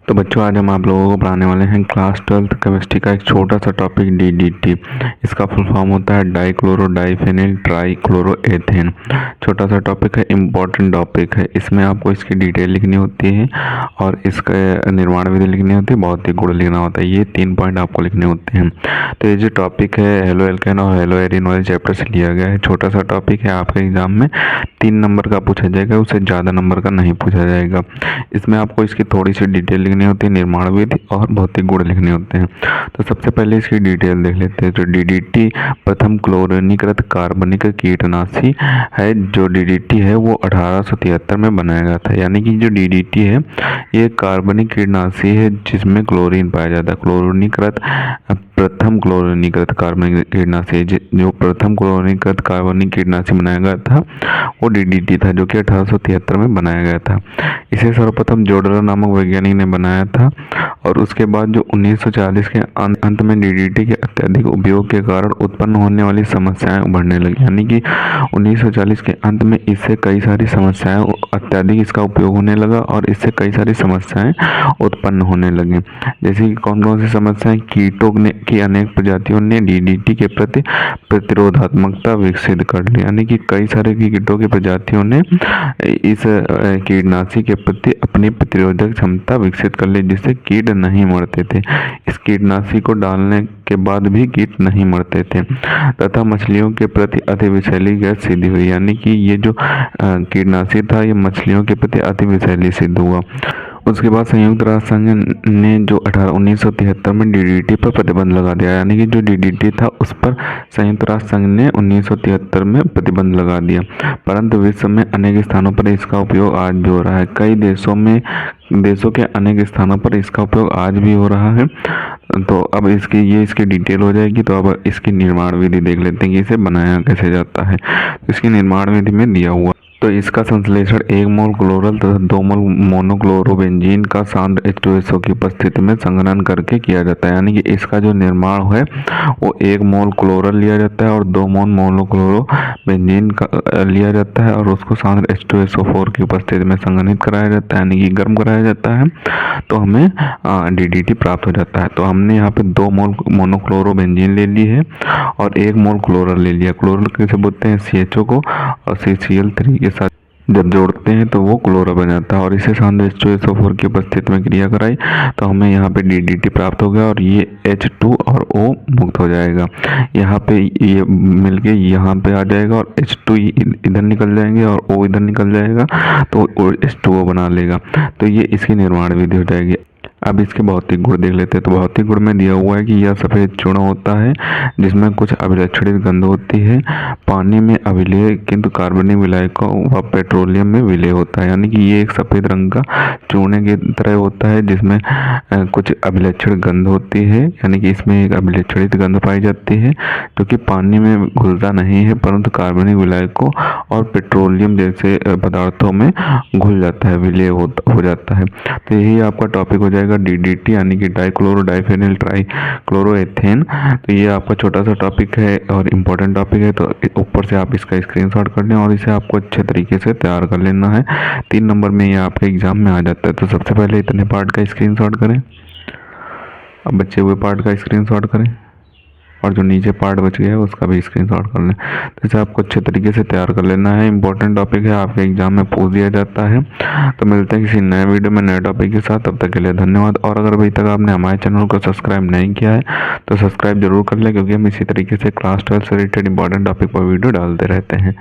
तो बच्चों आज हम आप लोगों को पढ़ाने वाले हैं क्लास 12th केमिस्ट्री का एक छोटा सा टॉपिक DDT। इसका फुल फॉर्म होता है डाइक्लोरो डाइफेनिल ट्राइक्लोरोएथेन। छोटा सा टॉपिक है, इम्पोर्टेंट टॉपिक है। इसमें आपको इसकी डिटेल लिखनी होती है और इसका निर्माण विधि लिखनी होती है, भौतिक गुण लिखना होता है। ये 3 पॉइंट आपको लिखने होते हैं। तो ये जो टॉपिक है हेलो एल्केन और हेलो एरिन वाले चैप्टर से लिया गया है। छोटा सा टॉपिक है, आपके एग्जाम में 3 नंबर का पूछा जाएगा, उससे ज़्यादा नंबर का नहीं पूछा जाएगा। इसमें आपको इसकी थोड़ी सी डिटेल लिखनी होती है, निर्माण विधि और भौतिक गुण लिखने होते हैं। तो सबसे पहले इसकी डिटेल देख लेते हैं। जो DDT प्रथम क्लोरीनीकृत कार्बनिक कीटनाशी है। जो DDT है वो 1873 में बनाया गया था। यानी कि जो DDT है ये कार्बनिक कीटनाशी है जिसमें क्लोरीन पाया जाता है। क्लोरीनीकृत प्रथम क्लोरीनीकृत कार्बनिक कीटनाशी, जो प्रथम क्लोरीनीकृत कार्बनिक कीटनाशी बनाया गया था वो DDT था, जो कि 1873 में बनाया गया था। इसे सर्वप्रथम जोडलर नामक वैज्ञानिक ने बनाया था और उसके बाद जो 1940 के अंत में DDT के अत्यधिक उपयोग के कारण उत्पन्न होने वाली समस्याएं उभरने लगी। यानी कि 1940 के अंत में इससे कई सारी समस्याएं, अत्यधिक इसका उपयोग होने लगा और इससे कई सारी समस्याएं उत्पन्न होने लगी। जैसे कि कौन कौन सी समस्याएं? कीटों की अनेक प्रजातियों ने DDT के प्रति प्रतिरोधात्मकता विकसित कर ली। यानी कि कई सारे कीटों की प्रजातियों ने इस कीटनाशी के प्रति अपनी प्रतिरोधक क्षमता विकसित कर ली, जिससे कीट नहीं मरते थे। इस कीटनाशी को डालने के बाद भी कीट नहीं मरते थे तथा मछलियों के प्रति अति विषैली गैस सिद्ध हुई। यानी कि ये जो कीटनाशी था ये मछलियों के प्रति अति विषैली सिद्ध हुआ। उसके बाद संयुक्त राष्ट्र संघ ने जो 1973 में DDT पर प्रतिबंध लगा दिया। यानी कि जो DDT था उस पर संयुक्त राष्ट्र संघ ने 1973 में प्रतिबंध लगा दिया। परंतु विश्व में अनेक स्थानों पर इसका उपयोग आज भी हो रहा है। कई देशों के अनेक स्थानों पर इसका उपयोग आज भी हो रहा है। तो अब इसकी डिटेल हो जाएगी। तो अब इसकी निर्माण विधि देख लेते हैं कि इसे बनाया कैसे जाता है। इसकी निर्माण विधि में दिया हुआ तो इसका संश्लेषण 1 मोल क्लोरल तथा 2 मोल मोनोक्लोरोबेंजीन का सांद्र H2SO की उपस्थिति में संघनन करके किया जाता है। यानी कि इसका जो निर्माण है वो 1 मोल क्लोरल लिया जाता है और 2 मोल मोनोक्लोरोबेंजीन का लिया जाता है और उसको सांद्र H2SO4 की उपस्थिति में संघनित कराया जाता है, यानी कि गर्म कराया जाता है। तो हमें DDT प्राप्त हो जाता है। तो हमने यहाँ पे 2 मोल मोनोक्लोरोबेंजीन ले ली है और 1 मोल क्लोरल ले लिया। क्लोरल कैसे बोलते हैं? CHO को और CCl3 के साथ जब जोड़ते हैं तो वो क्लोरो बन जाता है और इसे सांद्र H2SO4 की उपस्थिति में क्रिया कराई तो हमें यहाँ पे DDT प्राप्त हो गया और ये H2 और O मुक्त हो जाएगा। यहाँ पे ये मिलके यहाँ पे आ जाएगा और H2 इधर निकल जाएंगे और O इधर निकल जाएगा तो H2O बना लेगा। तो ये इसकी निर्माण विधि हो जाएगी। अब इसके भौतिक गुण देख लेते हैं। तो भौतिक गुण में दिया हुआ है कि यह सफ़ेद चूर्ण होता है जिसमें कुछ अभिलक्षणित गंध होती है। पानी में अभिलेय किंतु कार्बनिक विलायकों व पेट्रोलियम में विलेय होता है। यानी कि ये एक सफ़ेद रंग का चूर्ण की तरह होता है जिसमें कुछ अभिलक्षण गंध होती है। यानी कि इसमें एक अभिलक्षणित गंध पाई जाती है जो कि पानी में घुलता नहीं है परंतु कार्बनिक विलायकों और पेट्रोलियम जैसे पदार्थों में घुल जाता है, विलेय हो जाता है। तो यही आपका टॉपिक हो जाएगा DDT यानी कि डाइक्लोरो डाइफेनिल ट्राइक्लोरोएथेन। तो ये आपका छोटा सा टॉपिक है और इम्पोर्टेंट टॉपिक है। तो ऊपर से आप इसका स्क्रीनशॉट कर लें और इसे आपको अच्छे तरीके से तैयार कर लेना है। 3 नंबर में ये आपके एग्जाम में आ जाता है। तो सबसे पहले इतने पार्ट का स्क्रीनशॉट करें, अब बचे हुए पार्ट का स्क्रीनशॉट करें और जो नीचे पार्ट बच गया है उसका भी स्क्रीनशॉट कर लें। तो इसे आपको अच्छे तरीके से तैयार कर लेना है। इंपॉर्टेंट टॉपिक है, आपके एग्जाम में पूछ दिया जाता है। तो मिलते हैं किसी नए वीडियो में नए टॉपिक के साथ। तब तक के लिए धन्यवाद। और अगर अभी तक आपने हमारे चैनल को सब्सक्राइब नहीं किया है तो सब्सक्राइब जरूर कर लें, क्योंकि हम इसी तरीके से क्लास 12 से रिलेटेड इंपॉर्टेंट टॉपिक पर वीडियो डालते रहते हैं।